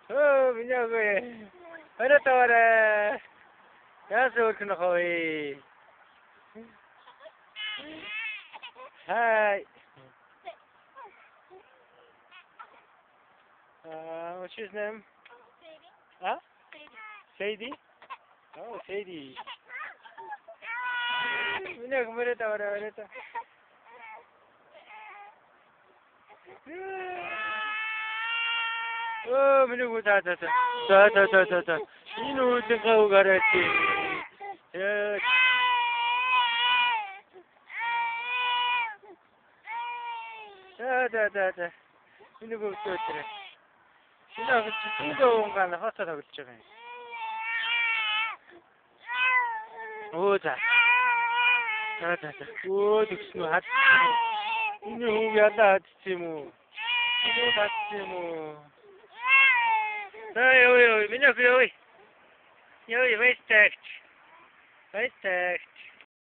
Миний өвөө. Орой. Яас өөхөн хөөе. Hi. What's his name? Huh? Sadie? Oh, Sadie. Миний өвөө орой. Миний өвөө За. Энэ үүдэн гав гараач. За. Миний өвөө өчтөр. Энэ өвөө гана хатаа тоглож байгаа юм. За. Тэгснүү хат. Энэ өвөө ядаа хатчих юм уу? Ой, меня ой. Ой, весь текст.